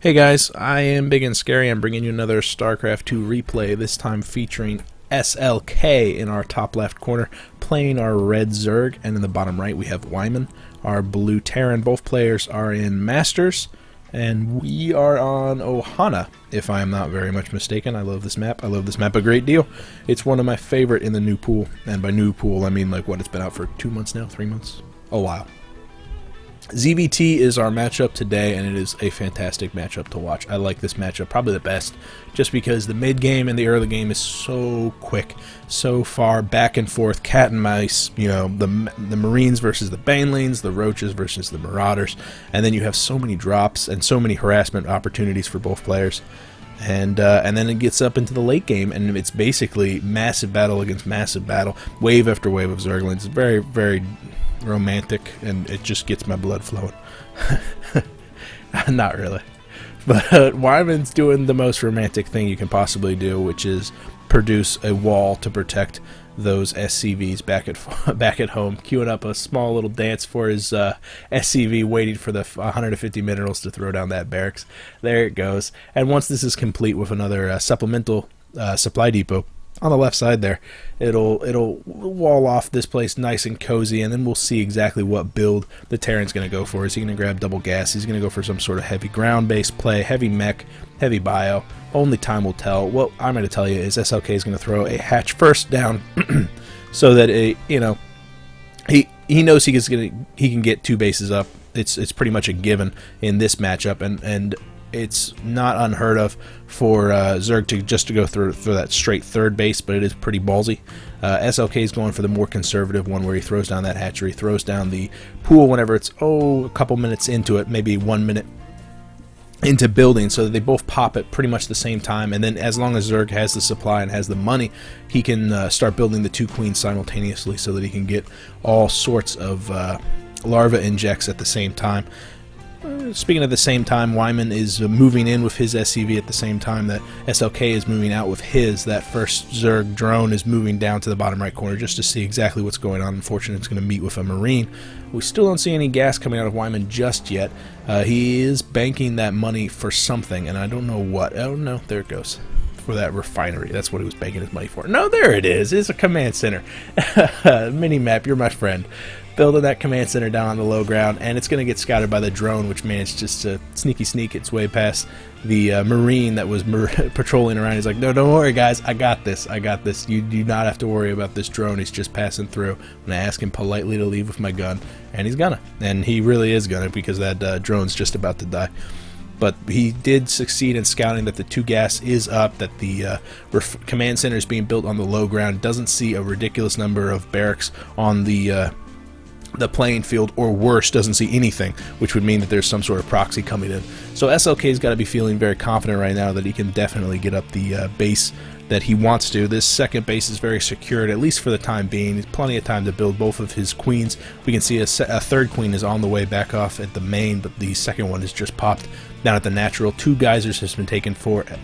Hey guys, I am Ibigandscary. I'm bringing you another StarCraft 2 replay, this time featuring SLK in our top left corner, playing our red Zerg, and in the bottom right we have Weiman, our blue Terran. Both players are in Masters, and we are on Ohana, if I am not very much mistaken. I love this map. I love this map a great deal. It's one of my favorite in the new pool, and by new pool I mean like what, it's been out for 2 months now, 3 months? A while. ZVT is our matchup today, and it is a fantastic matchup to watch. I like this matchup probably the best, just because the mid game and the early game is so quick, so far back and forth, cat and mice. You know, the Marines versus the Banelings, the Roaches versus the Marauders, and then you have so many drops and so many harassment opportunities for both players. And then it gets up into the late game, and it's basically massive battle against massive battle, wave after wave of Zerglings. It's very, very romantic, and it just gets my blood flowing. Not really, but Weiman's doing the most romantic thing you can possibly do, which is produce a wall to protect those SCVs back at home, queuing up a small little dance for his SCV, waiting for the 150 minerals to throw down that barracks. There it goes. And once this is complete with another supplemental supply depot on the left side there, it'll wall off this place nice and cozy, and then we'll see exactly what build the Terran's going to go for. Is he going to grab double gas? He's going to go for some sort of heavy ground-based play, heavy mech, heavy bio. Only time will tell. What I'm going to tell you is SLK is going to throw a hatch first down so that he knows he can get 2 bases up. It's pretty much a given in this matchup, and it's not unheard of for Zerg to go through that straight third base, but it is pretty ballsy. SLK is going for the more conservative one, where he throws down that hatchery, throws down the pool whenever it's a couple minutes into it, maybe 1 minute into building, so that they both pop at pretty much the same time. And then as long as Zerg has the supply and has the money, he can start building the 2 queens simultaneously, so that he can get all sorts of larva injects at the same time. Speaking of the same time, Weiman is moving in with his SCV at the same time that SLK is moving out with his. That first Zerg drone is moving down to the bottom right corner just to see exactly what's going on. Unfortunately, it's going to meet with a Marine. We still don't see any gas coming out of Weiman just yet. He is banking that money for something, and I don't know what. Oh no, there it goes. For that refinery. That's what he was banking his money for. No, there it is. It's a command center. Mini-map, you're my friend. Building that command center down on the low ground, and it's going to get scouted by the drone, which managed just to sneak its way past the Marine that was patrolling around. He's like, no, don't worry guys, I got this. You do not have to worry about this drone. He's just passing through. I'm going to ask him politely to leave with my gun, and he's gonna. And he really is gonna, because that drone's just about to die. But he did succeed in scouting that the 2 gas is up, that the command center is being built on the low ground, doesn't see a ridiculous number of barracks on the playing field, or worse, doesn't see anything, which would mean that there's some sort of proxy coming in. So SLK's got to be feeling very confident right now that he can definitely get up the base that he wants to. This second base is very secured, at least for the time being. There's plenty of time to build both of his queens. We can see a third queen is on the way back off at the main, but the second one is just popped down at the natural. 2 geysers has been taken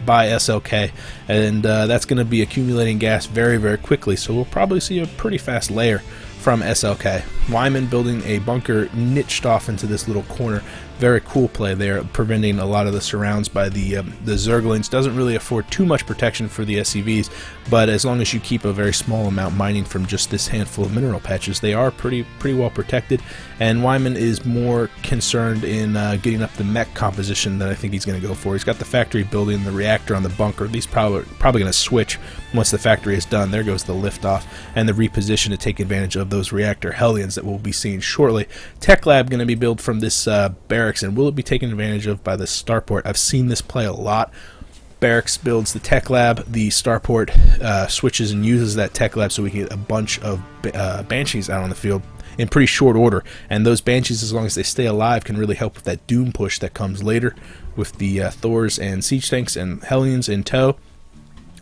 by SLK, and that's going to be accumulating gas very, very quickly, so we'll probably see a pretty fast layer from SLK. Weiman building a bunker niched off into this little corner. Very cool play there, preventing a lot of the surrounds by the Zerglings. Doesn't really afford too much protection for the SCVs, but as long as you keep a very small amount mining from just this handful of mineral patches, they are pretty well protected. And Weiman is more concerned in getting up the mech composition that I think he's going to go for. He's got the factory building, the reactor on the bunker. He's probably going to switch once the factory is done. There goes the liftoff and the reposition to take advantage of those reactor Hellions that we'll be seeing shortly. Tech lab going to be built from this barracks, and will it be taken advantage of by the starport? I've seen this play a lot. Barracks builds the tech lab, the starport switches and uses that tech lab so we can get a bunch of Banshees out on the field in pretty short order, and those Banshees, as long as they stay alive, can really help with that Doom push that comes later with the Thors and Siege Tanks and Hellions in tow.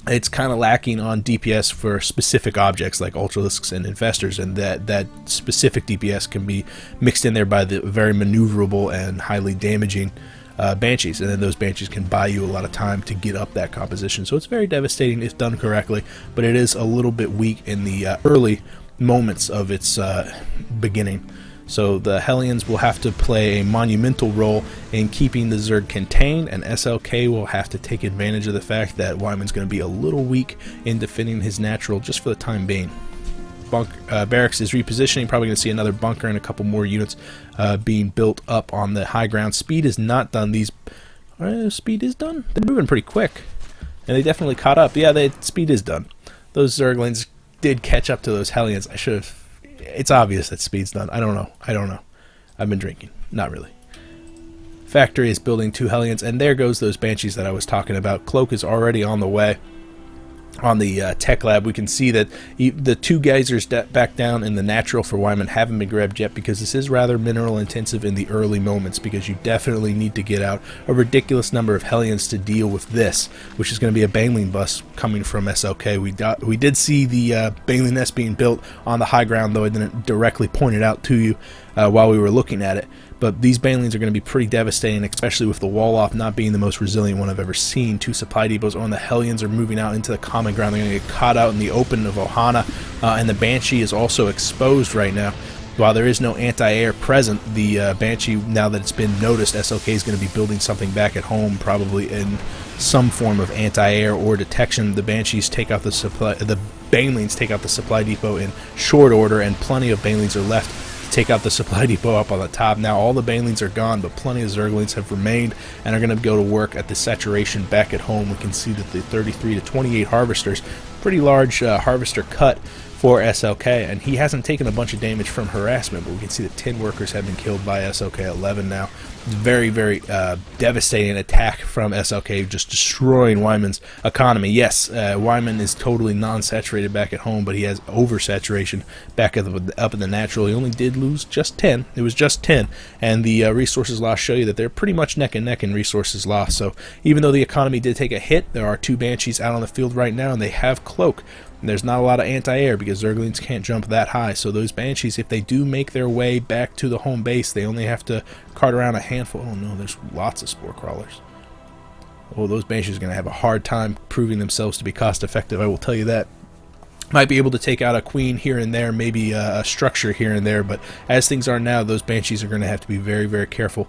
It's kind of lacking on DPS for specific objects like Ultralisks and Infestors, and that specific DPS can be mixed in there by the very maneuverable and highly damaging Banshees, and then those Banshees can buy you a lot of time to get up that composition. So it's very devastating if done correctly, but it is a little bit weak in the early moments of its beginning. So the Hellions will have to play a monumental role in keeping the Zerg contained, and SLK will have to take advantage of the fact that Weiman's going to be a little weak in defending his natural just for the time being. Barracks is repositioning, probably going to see another bunker and a couple more units being built up on the high ground. Speed is not done. Speed is done? They're moving pretty quick. And they definitely caught up. Yeah, speed is done. Those Zerglings did catch up to those Hellions. I should have... It's obvious that speed's done. I don't know. I've been drinking. Not really. Factory is building 2 Hellions, and there goes those Banshees that I was talking about. Cloak is already on the way. On the tech lab, we can see that the 2 geysers back down in the natural for Weiman haven't been grabbed yet, because this is rather mineral intensive in the early moments, because you definitely need to get out a ridiculous number of Hellions to deal with this, which is going to be a Baneling bus coming from SLK. We did see the Baneling nest being built on the high ground, though I didn't directly point it out to you while we were looking at it. But these Banelings are going to be pretty devastating, especially with the wall off not being the most resilient one I've ever seen. 2 supply depots on the Hellions are moving out into the common ground. They're going to get caught out in the open of Ohana, and the Banshee is also exposed right now. While there is no anti-air present, the Banshee, now that it's been noticed, SLK is going to be building something back at home, probably in some form of anti-air or detection. The Banshees take out the Banelings take out the supply depot in short order, and plenty of Banelings are left. Take out the supply depot up on the top. Now all the Banelings are gone, but plenty of Zerglings have remained and are going to go to work at the saturation back at home. We can see that the 33 to 28 harvesters, pretty large harvester cut for SLK, and he hasn't taken a bunch of damage from harassment, but we can see that 10 workers have been killed by SLK 11 now. Very, very devastating attack from SLK, just destroying Weiman's economy. Yes, Weiman is totally non-saturated back at home, but he has oversaturation back up in the natural. He only did lose just 10. It was just 10, and the resources lost show you that they're pretty much neck and neck in resources lost. So even though the economy did take a hit, there are 2 Banshees out on the field right now, and they have Cloak. There's not a lot of anti-air because Zerglings can't jump that high, so those Banshees, if they do make their way back to the home base, they only have to cart around a handful. Oh no, there's lots of spore crawlers. Oh, those Banshees are going to have a hard time proving themselves to be cost effective, I will tell you that. Might be able to take out a queen here and there, maybe a structure here and there, but as things are now, those Banshees are going to have to be very, very careful.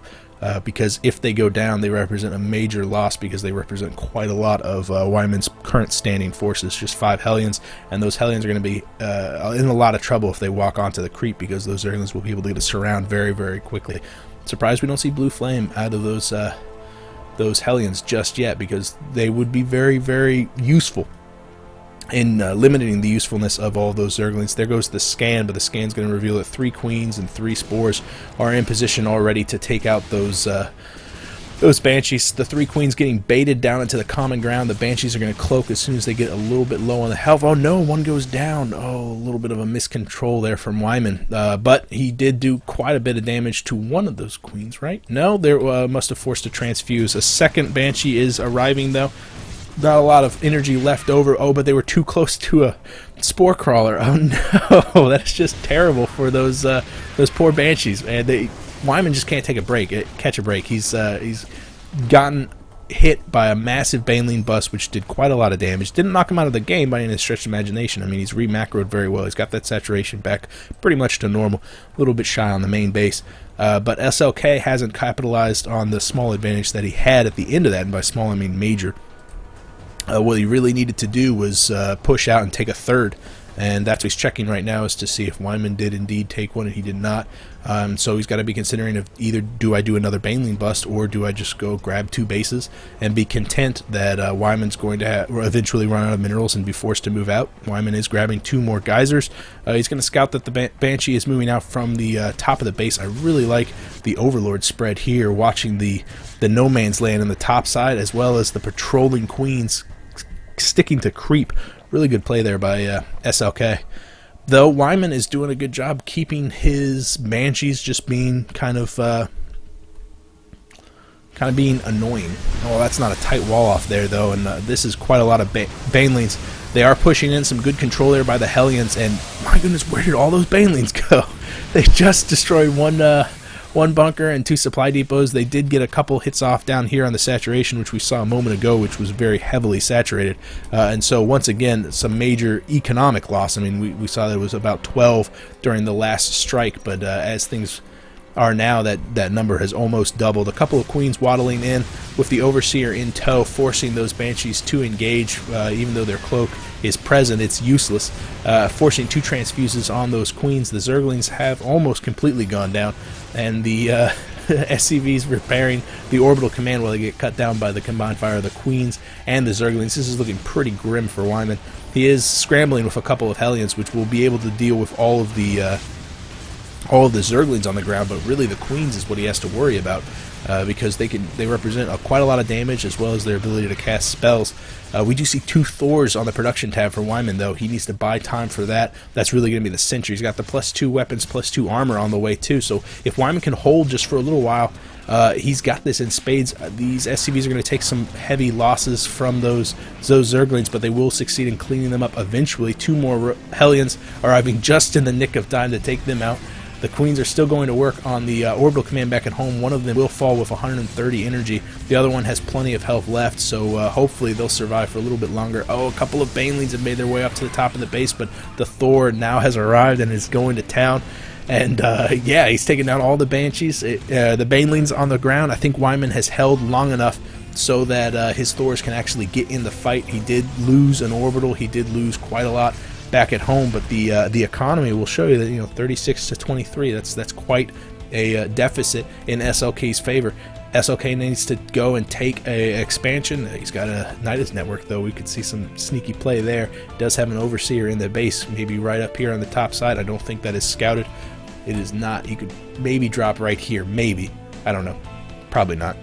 Because if they go down, they represent a major loss, because they represent quite a lot of Weiman's current standing forces, just 5 Hellions, and those Hellions are going to be in a lot of trouble if they walk onto the creep, because those Zerglings will be able to get a surround very, very quickly. Surprised we don't see blue flame out of those Hellions just yet, because they would be very, very useful in limiting the usefulness of all those Zerglings. There goes the scan, but the scan's going to reveal that 3 queens and 3 spores are in position already to take out those Banshees. The 3 queens getting baited down into the common ground. The Banshees are going to cloak as soon as they get a little bit low on the health. Oh no, one goes down. Oh, a little bit of a miscontrol there from Weiman. But he did do quite a bit of damage to one of those queens, right? No, they must have forced a transfuse. A second Banshee is arriving though. Not a lot of energy left over. Oh, but they were too close to a spore crawler. Oh no, that's just terrible for those poor Banshees. And Weiman just can't take a break, catch a break. He's gotten hit by a massive Baneling bus, which did quite a lot of damage. Didn't knock him out of the game by any stretch of imagination. I mean, he's re-macroed very well. He's got that saturation back pretty much to normal. A little bit shy on the main base. But SLK hasn't capitalized on the small advantage that he had at the end of that, and by small I mean major. What he really needed to do was push out and take a third, and that's what he's checking right now, is to see if Weiman did indeed take one, and he did not. So he's got to be considering if either do I do another Baneling bust, or do I just go grab 2 bases and be content that Weiman's going to eventually run out of minerals and be forced to move out. Weiman is grabbing 2 more geysers. He's going to scout that the Banshee is moving out from the top of the base. I really like the Overlord spread here, watching the no man's land in the top side, as well as the patrolling queens sticking to creep. Really good play there by SLK. Though Weiman is doing a good job keeping his Banshees just being kind of being annoying. Oh, that's not a tight wall off there though, and this is quite a lot of Banelings. They are pushing in some good control there by the Hellions, and my goodness, where did all those Banelings go? They just destroyed one one bunker and 2 supply depots. They did get a couple hits off down here on the saturation, which we saw a moment ago, which was very heavily saturated. And so once again, some major economic loss. I mean, we saw that it was about 12 during the last strike, but as things are now, that number has almost doubled. A couple of queens waddling in with the overseer in tow, forcing those banshees to engage. Even though their cloak is present, it's useless. Forcing 2 transfuses on those queens. The zerglings have almost completely gone down, and the SCVs repairing the orbital command while they get cut down by the combined fire of the queens and the zerglings. This is looking pretty grim for Weiman. He is scrambling with a couple of Hellions, which will be able to deal with all of the zerglings on the ground, but really the queens is what he has to worry about, because they represent quite a lot of damage, as well as their ability to cast spells. We do see 2 Thors on the production tab for Weiman, though. He needs to buy time for that. That's really going to be the Sentry. He's got the +2 weapons, +2 armor on the way, too. So if Weiman can hold just for a little while, he's got this in spades. These SCVs are going to take some heavy losses from those Zerglings, but they will succeed in cleaning them up eventually. 2 more Hellions arriving just in the nick of time to take them out. The queens are still going to work on the orbital command back at home. One of them will fall with 130 energy. The other one has plenty of health left, so hopefully they'll survive for a little bit longer. Oh, a couple of banelings have made their way up to the top of the base, but the Thor now has arrived and is going to town. And yeah, he's taking down all the banshees. The banelings on the ground. I think Weiman has held long enough so that his Thors can actually get in the fight. He did lose an orbital. He did lose quite a lot back at home, but the economy will show you that 36 to 23. That's quite a deficit in SLK's favor. SLK needs to go and take a expansion. He's got a Nidus network, though. We could see some sneaky play there. Does have an overseer in the base, maybe right up here on the top side. I don't think that is scouted. It is not. He could maybe drop right here, maybe. I don't know. Probably not.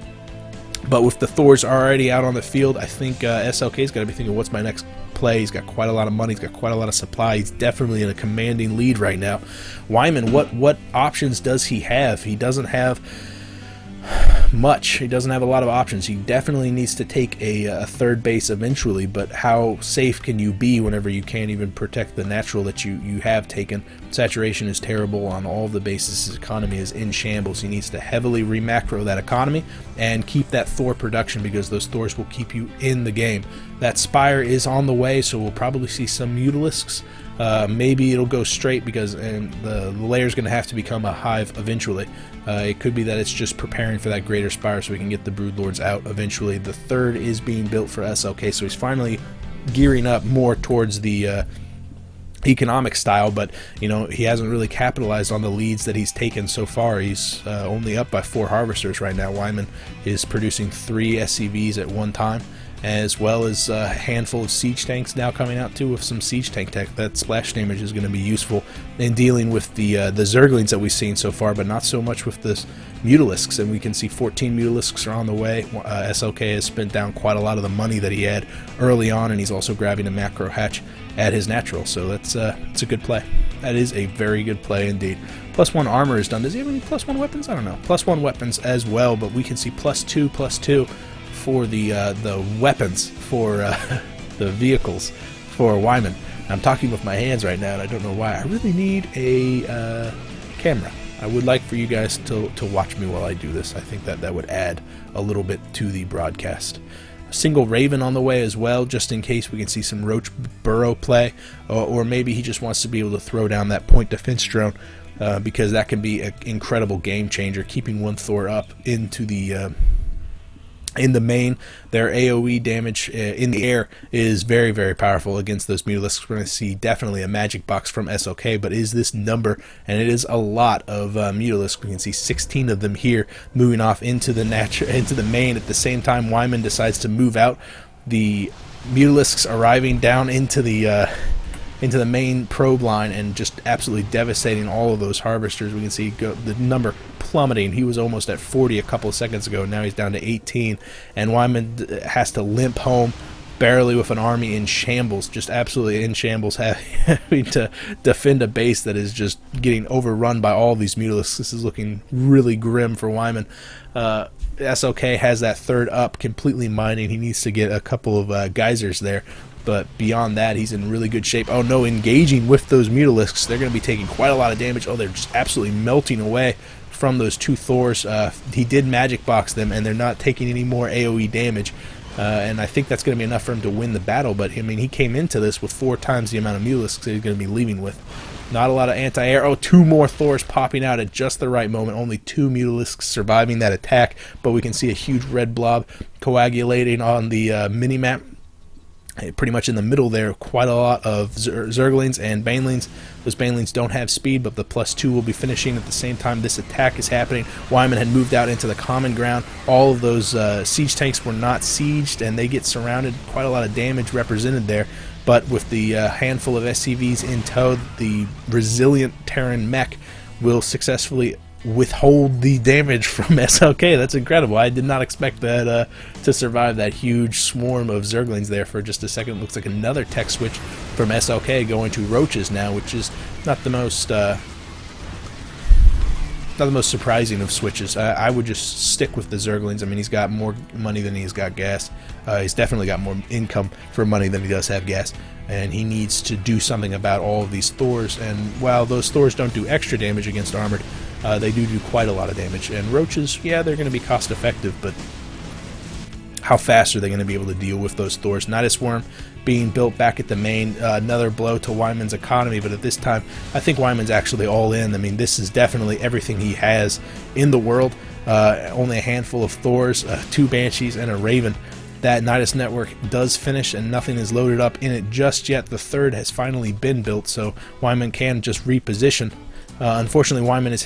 But with the Thors already out on the field, I think SLK's got to be thinking, what's my next play? He's got quite a lot of money. He's got quite a lot of supply. He's definitely in a commanding lead right now. Weiman, what options does he have? He doesn't have much. He doesn't have a lot of options. He definitely needs to take a third base eventually, but how safe can you be whenever you can't even protect the natural that you have taken? Saturation is terrible on all the bases. His economy is in shambles. He needs to heavily remacro that economy and keep that Thor production, because those Thors will keep you in the game. That Spire is on the way, so we'll probably see some Mutalisks. Maybe it'll go straight, because the layer is going to have to become a hive eventually. It could be that it's just preparing for that greater Spire so we can get the Broodlords out eventually. The third is being built for SLK, so he's finally gearing up more towards the economic style, but he hasn't really capitalized on the leads that he's taken so far. He's only up by 4 harvesters right now. Weiman is producing 3 SCVs at one time, as well as a handful of siege tanks now coming out too, with some siege tank tech. That splash damage is going to be useful in dealing with the Zerglings that we've seen so far, but not so much with this Mutalisks. And we can see 14 Mutalisks are on the way. SLK has spent down quite a lot of the money that he had early on, and he's also grabbing a macro hatch at his natural, so it's a good play. That is a very good play indeed. +1 armor is done. Does he have any +1 weapons? I don't know. +1 weapons as well, but we can see +2 for the weapons for the vehicles for Weiman. I'm talking with my hands right now, and I don't know why. I really need a camera. I would like for you guys to watch me while I do this. I think that would add a little bit to the broadcast. A single Raven on the way as well, just in case we can see some Roach Burrow play, or maybe he just wants to be able to throw down that point defense drone, because that can be an incredible game changer, keeping one Thor up into the in the main. Their AoE damage in the air is very, very powerful against those Mutalisks. We're going to see definitely a magic box from SLK, but is this number, and it is a lot of Mutalisks. We can see 16 of them here moving off into the main. At the same time, Weiman decides to move out. The Mutalisks arriving down into the main probe line and just absolutely devastating all of those harvesters. We can see the number plummeting. He was almost at 40 a couple of seconds ago. Now he's down to 18, and Weiman has to limp home barely with an army in shambles, just absolutely in shambles, having to defend a base that is just getting overrun by all these Mutalisks. This is looking really grim for Weiman. SLK has that third up completely mining. He needs to get a couple of geysers there, but beyond that, he's in really good shape. Oh no, engaging with those Mutalisks. They're going to be taking quite a lot of damage. Oh, they're just absolutely melting away from those 2 Thors. He did magic box them, and they're not taking any more AoE damage. And I think that's going to be enough for him to win the battle. But I mean, he came into this with 4 times the amount of Mulisks that he's going to be leaving with. Not a lot of anti-air. Oh, 2 more Thors popping out at just the right moment. Only 2 Mulisks surviving that attack. But we can see a huge red blob coagulating on the mini-map. Pretty much in the middle there, quite a lot of Zerglings and Banelings. Those Banelings don't have speed, but the +2 will be finishing at the same time this attack is happening. Weiman had moved out into the common ground. All of those siege tanks were not sieged, and they get surrounded. Quite a lot of damage represented there. But with the handful of SCVs in tow, the resilient Terran mech will successfully withhold the damage from SLK. That's incredible. I did not expect that to survive that huge swarm of Zerglings there for just a second. It looks like another tech switch from SLK going to Roaches now, which is not the most surprising of switches. I would just stick with the Zerglings. I mean, he's got more money than he's got gas. He's definitely got more income for money than he does have gas, and he needs to do something about all of these Thors. And while those Thors don't do extra damage against armored, they do quite a lot of damage. And Roaches, yeah, they're going to be cost effective, but how fast are they going to be able to deal with those Thors? Nidus Worm being built back at the main, another blow to Weiman's economy, but at this time, I think Weiman's actually all in. I mean, this is definitely everything he has in the world. Only a handful of Thors, 2 Banshees, and a Raven. That Nidus network does finish, and nothing is loaded up in it just yet. The 3rd has finally been built, so Weiman can just reposition. Unfortunately, Weiman is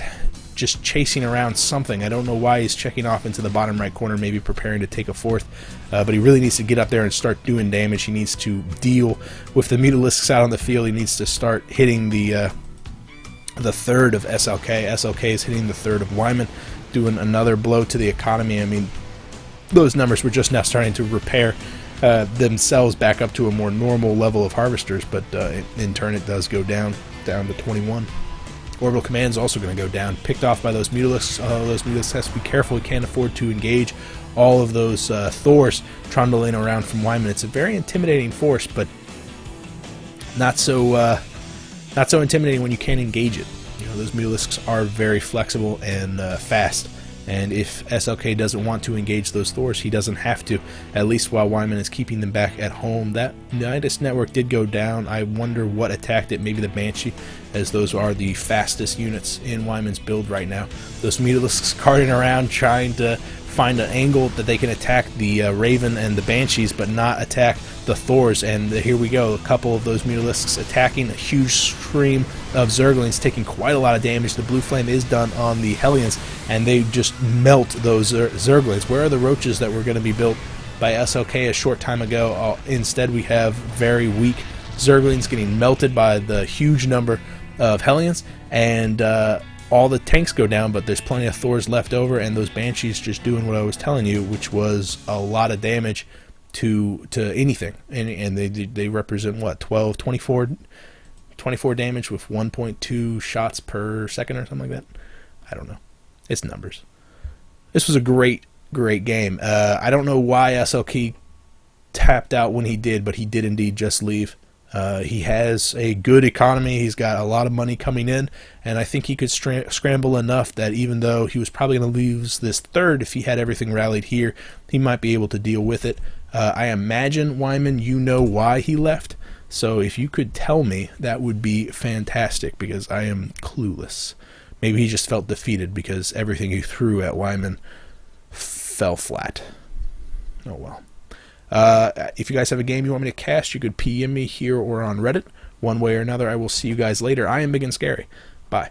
just chasing around something. I don't know why he's checking off into the bottom right corner, maybe preparing to take a 4th. But he really needs to get up there and start doing damage. He needs to deal with the Mutalisks out on the field. He needs to start hitting the 3rd of SLK. SLK is hitting the 3rd of Weiman, doing another blow to the economy. I mean, those numbers were just now starting to repair themselves back up to a more normal level of harvesters, but in turn it does go down to 21. Orbital command is also going to go down, picked off by those Mutalisks. Those Mutalisks has to be careful. He can't afford to engage all of those Thors trundling around from Weiman. It's a very intimidating force, but not so intimidating when you can't engage it. You know, those Mutalisks are very flexible and fast. And if SLK doesn't want to engage those Thors, he doesn't have to, at least while Weiman is keeping them back at home. That Nidus network did go down. I wonder what attacked it. Maybe the Banshee, as those are the fastest units in Weiman's build right now. Those Mutalisks carting around trying to find an angle that they can attack the Raven and the Banshees, but not attack the Thors. And here we go, a couple of those Mutalisks attacking, a huge stream of Zerglings taking quite a lot of damage. The blue flame is done on the Hellions, and they just melt those Zerglings. Where are the Roaches that were going to be built by SLK a short time ago? Instead, we have very weak Zerglings getting melted by the huge number of Hellions, and all the tanks go down, but there's plenty of Thors left over, and those Banshees just doing what I was telling you, which was a lot of damage to anything. And they represent, what, 24 damage with 1.2 shots per second or something like that? I don't know. It's numbers. This was a great game. I don't know why SLK tapped out when he did, but he did indeed just leave. He has a good economy. He's got a lot of money coming in, and I think he could scramble enough that even though he was probably going to lose this 3rd, if he had everything rallied here, he might be able to deal with it. I imagine, Weiman, you know why he left, so if you could tell me, that would be fantastic, because I am clueless. Maybe he just felt defeated because everything he threw at Weiman fell flat. Oh well. If you guys have a game you want me to cast, you could PM me here or on Reddit. One way or another, I will see you guys later. I am Ibigandscary. Bye.